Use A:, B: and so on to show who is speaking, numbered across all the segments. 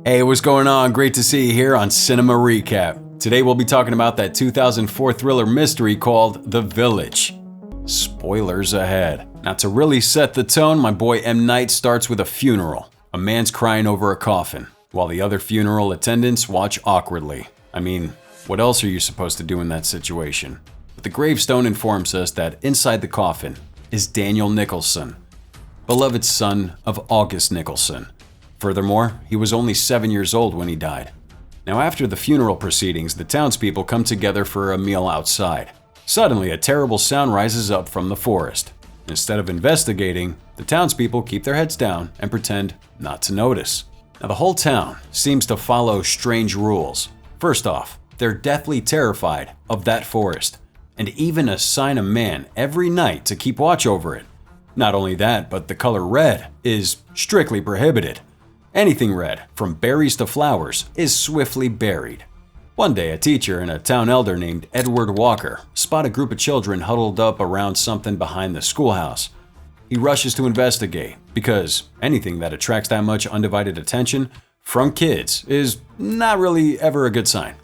A: Hey, what's going on? Great to see you here on Cinema Recap. Today we'll be talking about that 2004 thriller mystery called The Village. Spoilers ahead. Now to really set the tone, my boy M. Night starts with a funeral. A man's crying over a coffin, while the other funeral attendants watch awkwardly. I mean, what else are you supposed to do in that situation? But the gravestone informs us that inside the coffin is Daniel Nicholson, beloved son of August Nicholson. Furthermore, he was only 7 years old when he died. Now after the funeral proceedings, the townspeople come together for a meal outside. Suddenly, a terrible sound rises up from the forest. Instead of investigating, the townspeople keep their heads down and pretend not to notice. Now the whole town seems to follow strange rules. First off, they're deathly terrified of that forest, and even assign a man every night to keep watch over it. Not only that, but the color red is strictly prohibited. Anything red, from berries to flowers, is swiftly buried. One day, a teacher and a town elder named Edward Walker spot a group of children huddled up around something behind the schoolhouse. He rushes to investigate, because anything that attracts that much undivided attention from kids is not really ever a good sign.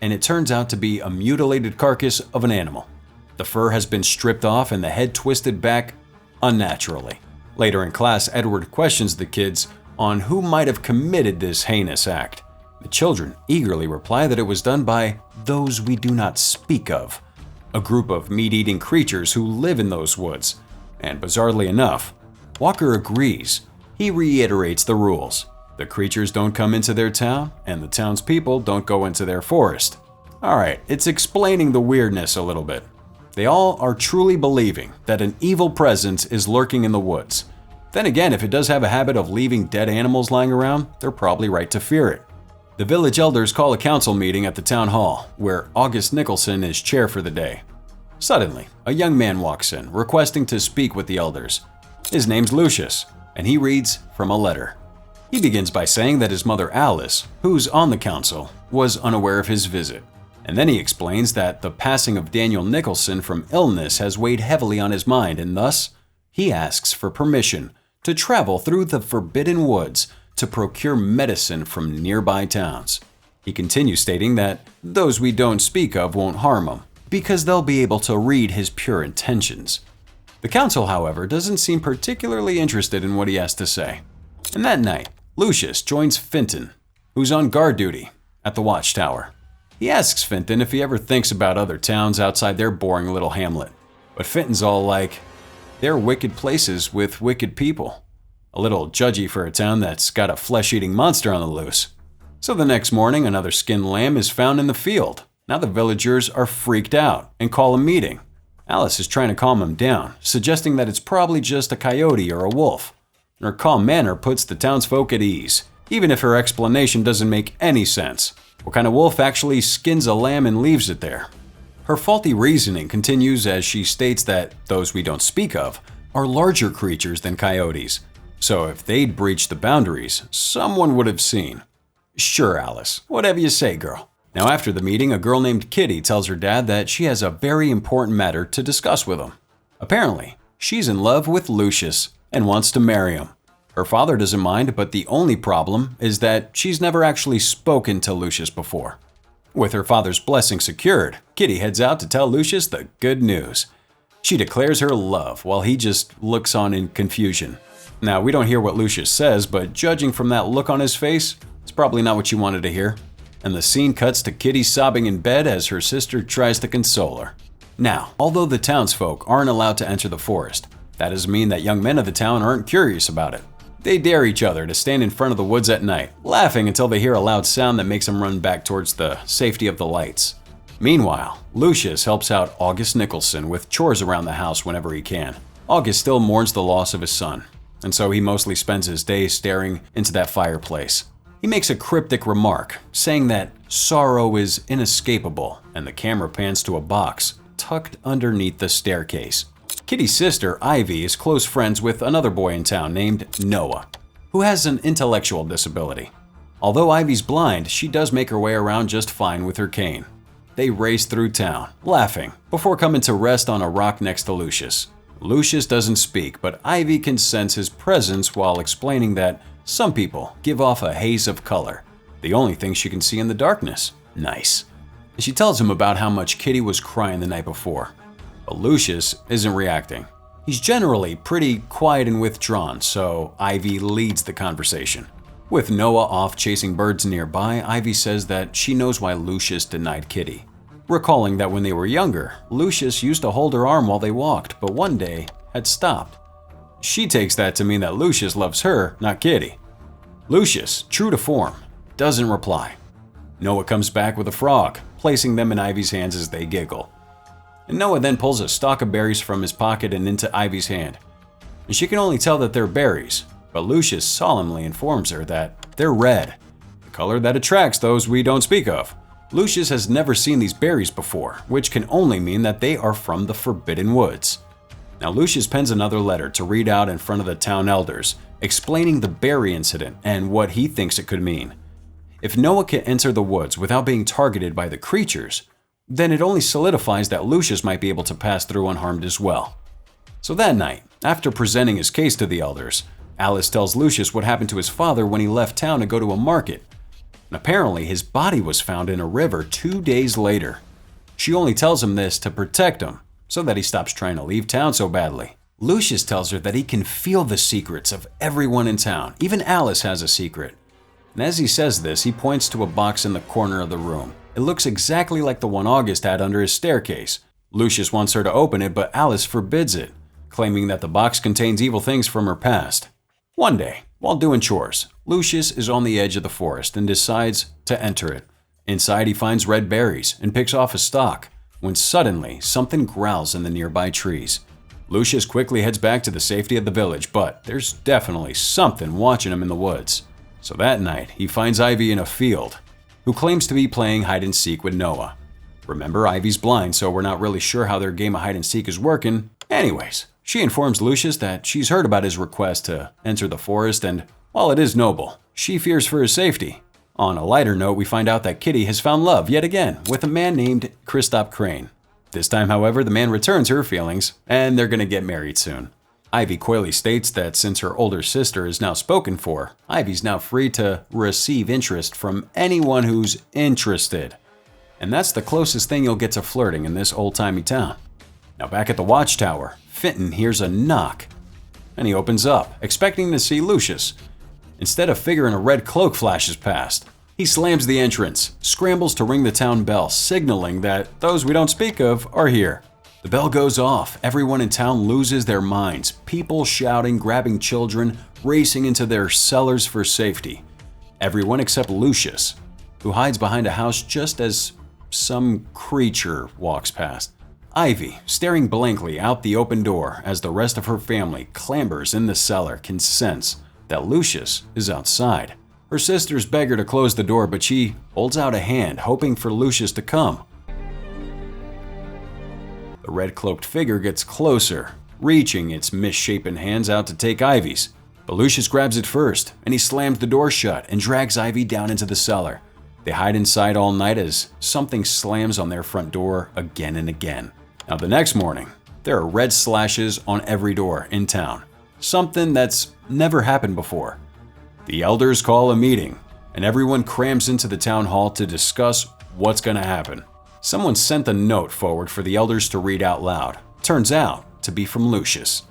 A: And it turns out to be a mutilated carcass of an animal. The fur has been stripped off and the head twisted back unnaturally. Later in class, Edward questions the kids on who might have committed this heinous act. The children eagerly reply that it was done by those we do not speak of, a group of meat-eating creatures who live in those woods. And bizarrely enough, Walker agrees. He reiterates the rules. The creatures don't come into their town, and the townspeople don't go into their forest. Alright, it's explaining the weirdness a little bit. They all are truly believing that an evil presence is lurking in the woods. Then again, if it does have a habit of leaving dead animals lying around, they're probably right to fear it. The village elders call a council meeting at the town hall, where August Nicholson is chair for the day. Suddenly, a young man walks in, requesting to speak with the elders. His name's Lucius, and he reads from a letter. He begins by saying that his mother Alice, who's on the council, was unaware of his visit. And then he explains that the passing of Daniel Nicholson from illness has weighed heavily on his mind, and thus, he asks for permission to travel through the forbidden woods to procure medicine from nearby towns. He continues stating that those we don't speak of won't harm him, because they'll be able to read his pure intentions. The council, however, doesn't seem particularly interested in what he has to say. And that night, Lucius joins Finton, who's on guard duty at the watchtower. He asks Finton if he ever thinks about other towns outside their boring little hamlet. But Finton's all like, they're wicked places with wicked people. A little judgy for a town that's got a flesh-eating monster on the loose. So the next morning, another skinned lamb is found in the field. Now the villagers are freaked out and call a meeting. Alice is trying to calm them down, suggesting that it's probably just a coyote or a wolf. Her calm manner puts the townsfolk at ease, even if her explanation doesn't make any sense. What kind of wolf actually skins a lamb and leaves it there? Her faulty reasoning continues as she states that those we don't speak of are larger creatures than coyotes. So if they'd breached the boundaries, someone would have seen. Sure, Alice, whatever you say, girl. Now after the meeting, a girl named Kitty tells her dad that she has a very important matter to discuss with him. Apparently, she's in love with Lucius and wants to marry him. Her father doesn't mind, but the only problem is that she's never actually spoken to Lucius before. With her father's blessing secured, Kitty heads out to tell Lucius the good news. She declares her love while he just looks on in confusion. Now, we don't hear what Lucius says, but judging from that look on his face, it's probably not what you wanted to hear. And the scene cuts to Kitty sobbing in bed as her sister tries to console her. Now, although the townsfolk aren't allowed to enter the forest, that doesn't mean that young men of the town aren't curious about it. They dare each other to stand in front of the woods at night, laughing until they hear a loud sound that makes them run back towards the safety of the lights. Meanwhile, Lucius helps out August Nicholson with chores around the house whenever he can. August still mourns the loss of his son, and so he mostly spends his days staring into that fireplace. He makes a cryptic remark, saying that sorrow is inescapable, and the camera pans to a box tucked underneath the staircase. Kitty's sister, Ivy, is close friends with another boy in town named Noah, who has an intellectual disability. Although Ivy's blind, she does make her way around just fine with her cane. They race through town, laughing, before coming to rest on a rock next to Lucius. Lucius doesn't speak, but Ivy can sense his presence while explaining that some people give off a haze of color, The only thing she can see in the darkness. Nice. She tells him about how much Kitty was crying the night before. But Lucius isn't reacting. He's generally pretty quiet and withdrawn, so Ivy leads the conversation. With Noah off chasing birds nearby, Ivy says that she knows why Lucius denied Kitty. Recalling that when they were younger, Lucius used to hold her arm while they walked, but one day had stopped. She takes that to mean that Lucius loves her, not Kitty. Lucius, true to form, doesn't reply. Noah comes back with a frog, placing them in Ivy's hands as they giggle. And Noah then pulls a stalk of berries from his pocket and into Ivy's hand. And she can only tell that they're berries, but Lucius solemnly informs her that they're red, the color that attracts those we don't speak of. Lucius has never seen these berries before, which can only mean that they are from the Forbidden Woods. Now Lucius pens another letter to read out in front of the town elders, explaining the berry incident and what he thinks it could mean. If Noah can enter the woods without being targeted by the creatures, then it only solidifies that Lucius might be able to pass through unharmed as well. So that night, after presenting his case to the elders, Alice tells Lucius what happened to his father when he left town to go to a market. And apparently his body was found in a river 2 days later. She only tells him this to protect him, so that he stops trying to leave town so badly. Lucius tells her that he can feel the secrets of everyone in town. Even Alice has a secret. And as he says this, he points to a box in the corner of the room. It looks exactly like the one August had under his staircase. Lucius wants her to open it, but Alice forbids it, claiming that the box contains evil things from her past. One day, while doing chores, Lucius is on the edge of the forest and decides to enter it. Inside, he finds red berries and picks off a stalk, when suddenly something growls in the nearby trees. Lucius quickly heads back to the safety of the village, but there's definitely something watching him in the woods. So that night, he finds Ivy in a field, who claims to be playing hide-and-seek with Noah. Remember, Ivy's blind, so we're not really sure how their game of hide-and-seek is working. Anyways, she informs Lucius that she's heard about his request to enter the forest, and while it is noble, she fears for his safety. On a lighter note, we find out that Kitty has found love yet again with a man named Christoph Crane. This time, however, the man returns her feelings, and they're gonna get married soon. Ivy coyly states that since her older sister is now spoken for, Ivy's now free to receive interest from anyone who's interested. And that's the closest thing you'll get to flirting in this old-timey town. Now back at the watchtower, Fenton hears a knock, and he opens up, expecting to see Lucius. Instead, a figure in a red cloak flashes past. He slams the entrance, scrambles to ring the town bell, signaling that those we don't speak of are here. The bell goes off, everyone in town loses their minds, people shouting, grabbing children, racing into their cellars for safety. Everyone except Lucius, who hides behind a house just as some creature walks past. Ivy, staring blankly out the open door as the rest of her family clambers in the cellar, can sense that Lucius is outside. Her sisters beg her to close the door, but she holds out a hand, hoping for Lucius to come. The red-cloaked figure gets closer, reaching its misshapen hands out to take Ivy's. But Lucius grabs it first, and he slams the door shut and drags Ivy down into the cellar. They hide inside all night as something slams on their front door again and again. Now the next morning, there are red slashes on every door in town. Something that's never happened before. The elders call a meeting, and everyone crams into the town hall to discuss what's gonna happen. Someone sent a note forward for the elders to read out loud. Turns out to be from Lucius,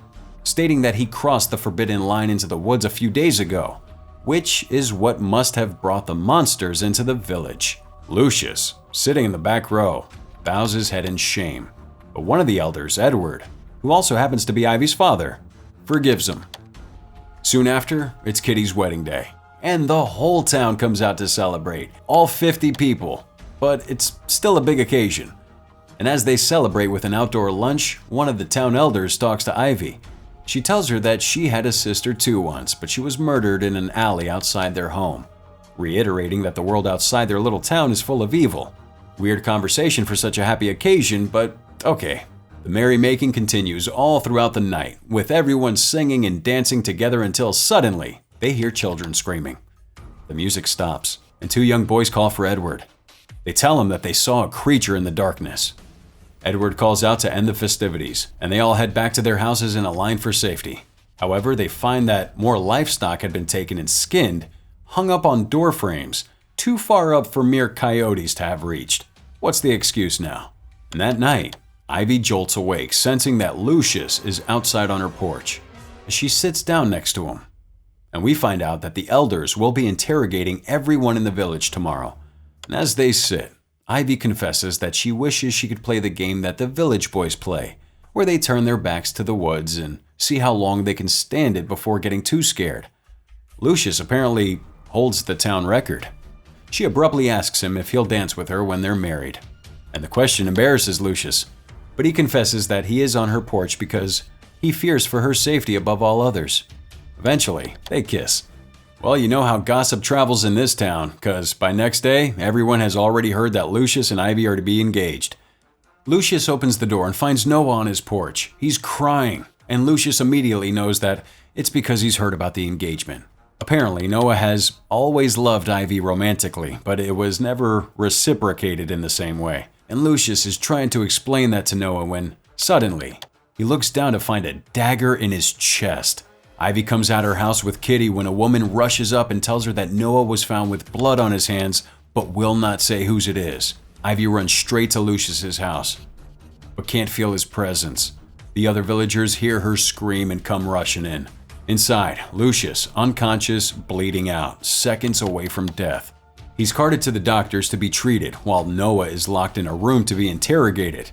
A: stating that he crossed the forbidden line into the woods a few days ago, which is what must have brought the monsters into the village. Lucius, sitting in the back row, bows his head in shame. But one of the elders, Edward, who also happens to be Ivy's father, forgives him. Soon after, it's Kitty's wedding day, and the whole town comes out to celebrate, all 50 people. But it's still a big occasion. And as they celebrate with an outdoor lunch, one of the town elders talks to Ivy. She tells her that she had a sister too once, but she was murdered in an alley outside their home, reiterating that the world outside their little town is full of evil. Weird conversation for such a happy occasion, but okay. The merrymaking continues all throughout the night, with everyone singing and dancing together until suddenly they hear children screaming. The music stops, and 2 young boys call for Edward. They tell him that they saw a creature in the darkness. Edward calls out to end the festivities, and they all head back to their houses in a line for safety. However, they find that more livestock had been taken and skinned, hung up on door frames, too far up for mere coyotes to have reached. What's the excuse now? And that night, Ivy jolts awake, sensing that Lucius is outside on her porch. She sits down next to him. And we find out that the elders will be interrogating everyone in the village tomorrow. And as they sit, Ivy confesses that she wishes she could play the game that the village boys play, where they turn their backs to the woods and see how long they can stand it before getting too scared. Lucius apparently holds the town record. She abruptly asks him if he'll dance with her when they're married. And the question embarrasses Lucius, but he confesses that he is on her porch because he fears for her safety above all others. Eventually, they kiss. Well, you know how gossip travels in this town, because by next day, everyone has already heard that Lucius and Ivy are to be engaged. Lucius opens the door and finds Noah on his porch. He's crying, and Lucius immediately knows that it's because he's heard about the engagement. Apparently, Noah has always loved Ivy romantically, but it was never reciprocated in the same way. And Lucius is trying to explain that to Noah when, suddenly, he looks down to find a dagger in his chest. Ivy comes out her house with Kitty when a woman rushes up and tells her that Noah was found with blood on his hands, but will not say whose it is. Ivy runs straight to Lucius's house, but can't feel his presence. The other villagers hear her scream and come rushing in. Inside, Lucius, unconscious, bleeding out, seconds away from death. He's carted to the doctors to be treated, while Noah is locked in a room to be interrogated.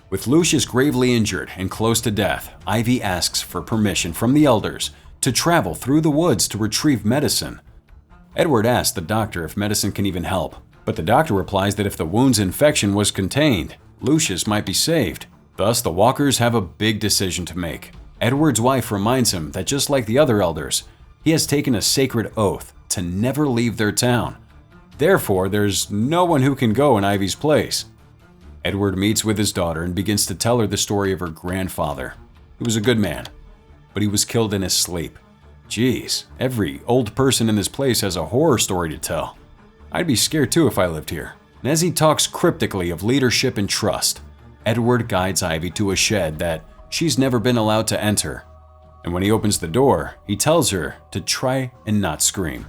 A: With Lucius gravely injured and close to death, Ivy asks for permission from the elders to travel through the woods to retrieve medicine. Edward asks the doctor if medicine can even help, but the doctor replies that if the wound's infection was contained, Lucius might be saved. Thus, the walkers have a big decision to make. Edward's wife reminds him that just like the other elders, he has taken a sacred oath to never leave their town. Therefore, there's no one who can go in Ivy's place. Edward meets with his daughter and begins to tell her the story of her grandfather. He was a good man, but he was killed in his sleep. Geez, every old person in this place has a horror story to tell. I'd be scared too if I lived here. And as he talks cryptically of leadership and trust, Edward guides Ivy to a shed that she's never been allowed to enter. And when he opens the door, he tells her to try and not scream.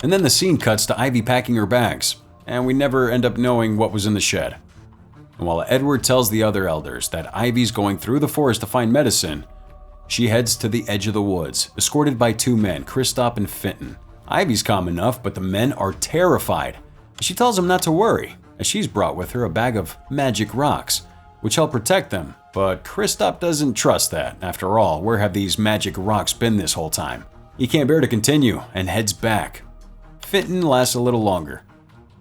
A: And then the scene cuts to Ivy packing her bags, and we never end up knowing what was in the shed. And while Edward tells the other elders that Ivy's going through the forest to find medicine, she heads to the edge of the woods, escorted by two men, Kristoff and Fenton. Ivy's calm enough, but the men are terrified. She tells them not to worry, as she's brought with her a bag of magic rocks, which help protect them. But Kristoff doesn't trust that. After all, where have these magic rocks been this whole time? He can't bear to continue and heads back. Fenton lasts a little longer,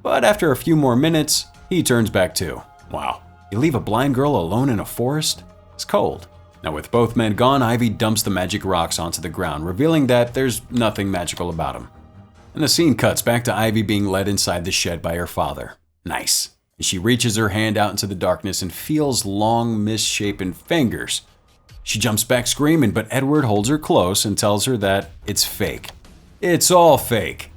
A: but after a few more minutes, he turns back too. Wow, you leave a blind girl alone in a forest? It's cold. Now with both men gone, Ivy dumps the magic rocks onto the ground, revealing that there's nothing magical about them. And the scene cuts back to Ivy being led inside the shed by her father. Nice. And she reaches her hand out into the darkness and feels long, misshapen fingers. She jumps back screaming, but Edward holds her close and tells her that it's fake. It's all fake.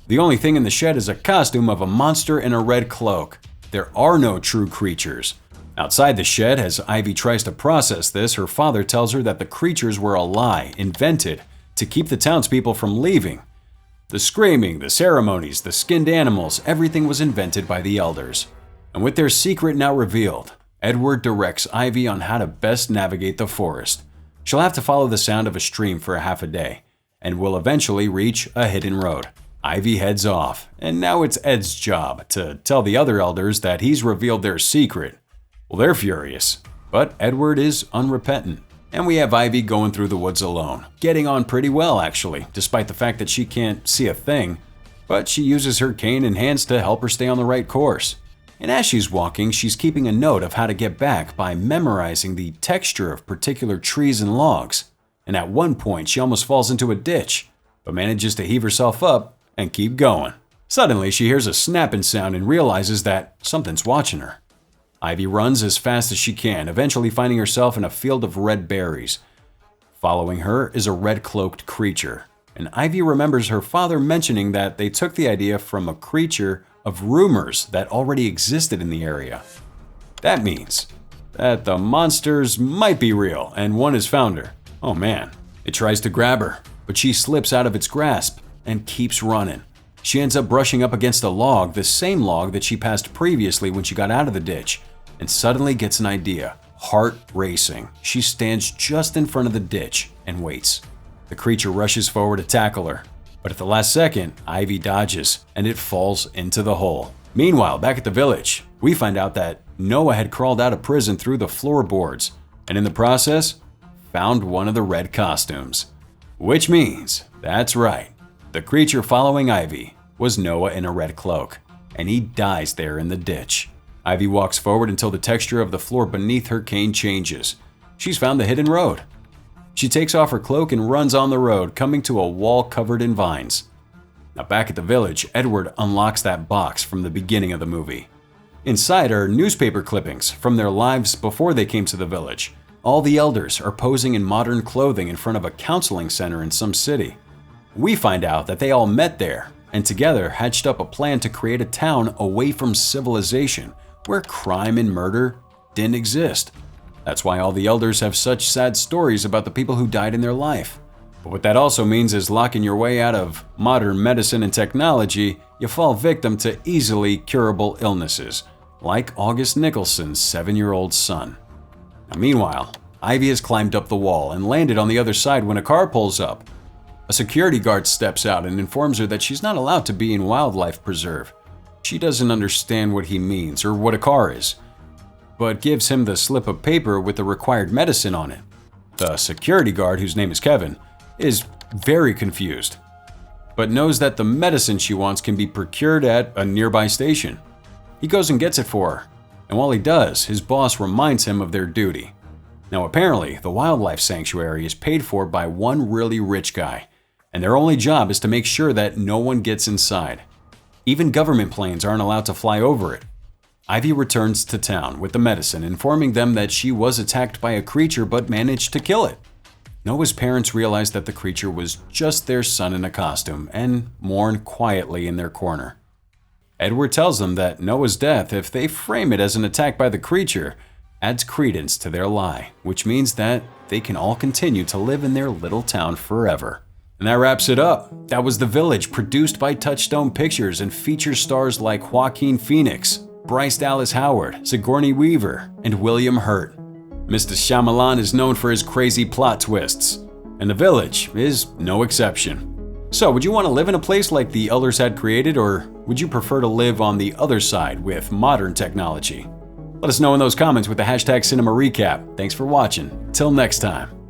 A: The only thing in the shed is a costume of a monster in a red cloak. There are no true creatures. Outside the shed, as Ivy tries to process this, her father tells her that the creatures were a lie, invented to keep the townspeople from leaving. The screaming, the ceremonies, the skinned animals, everything was invented by the elders. And with their secret now revealed, Edward directs Ivy on how to best navigate the forest. She'll have to follow the sound of a stream for a half a day, and will eventually reach a hidden road. Ivy heads off, and now it's Ed's job to tell the other elders that he's revealed their secret. Well, they're furious, but Edward is unrepentant. And we have Ivy going through the woods alone, getting on pretty well actually, despite the fact that she can't see a thing. But she uses her cane and hands to help her stay on the right course. And as she's walking, she's keeping a note of how to get back by memorizing the texture of particular trees and logs. And at one point, she almost falls into a ditch, but manages to heave herself up and keep going. Suddenly, she hears a snapping sound and realizes that something's watching her. Ivy runs as fast as she can, eventually finding herself in a field of red berries. Following her is a red-cloaked creature, and Ivy remembers her father mentioning that they took the idea from a creature of rumors that already existed in the area. That means that the monsters might be real, and one has found her. Oh man. It tries to grab her, but she slips out of its grasp and keeps running. She ends up brushing up against a log, the same log that she passed previously when she got out of the ditch, and suddenly gets an idea. Heart racing. She stands just in front of the ditch and waits. The creature rushes forward to tackle her, but at the last second, Ivy dodges, and it falls into the hole. Meanwhile, back at the village, we find out that Noah had crawled out of prison through the floorboards, and in the process, found one of the red costumes. Which means, that's right, the creature following Ivy was Noah in a red cloak, and he dies there in the ditch. Ivy walks forward until the texture of the floor beneath her cane changes. She's found the hidden road. She takes off her cloak and runs on the road, coming to a wall covered in vines. Now back at the village, Edward unlocks that box from the beginning of the movie. Inside are newspaper clippings from their lives before they came to the village. All the elders are posing in modern clothing in front of a counseling center in some city. We find out that they all met there and together hatched up a plan to create a town away from civilization where crime and murder didn't exist. That's why all the elders have such sad stories about the people who died in their life. But what that also means is locking your way out of modern medicine and technology, you fall victim to easily curable illnesses, like August Nicholson's 7-year-old son. Now, meanwhile, Ivy has climbed up the wall and landed on the other side when a car pulls up. A security guard steps out and informs her that she's not allowed to be in Wildlife Preserve. She doesn't understand what he means or what a car is, but gives him the slip of paper with the required medicine on it. The security guard, whose name is Kevin, is very confused, but knows that the medicine she wants can be procured at a nearby station. He goes and gets it for her, and while he does, his boss reminds him of their duty. Now apparently, the wildlife sanctuary is paid for by one really rich guy, and their only job is to make sure that no one gets inside. Even government planes aren't allowed to fly over it. Ivy returns to town with the medicine, informing them that she was attacked by a creature but managed to kill it. Noah's parents realize that the creature was just their son in a costume and mourn quietly in their corner. Edward tells them that Noah's death, if they frame it as an attack by the creature, adds credence to their lie, which means that they can all continue to live in their little town forever. And that wraps it up. That was The Village, produced by Touchstone Pictures and features stars like Joaquin Phoenix, Bryce Dallas Howard, Sigourney Weaver, and William Hurt. Mr. Shyamalan is known for his crazy plot twists, and The Village is no exception. So, would you want to live in a place like the elders had created, or would you prefer to live on the other side with modern technology? Let us know in those comments with the hashtag CinemaRecap. Thanks for watching. Till next time.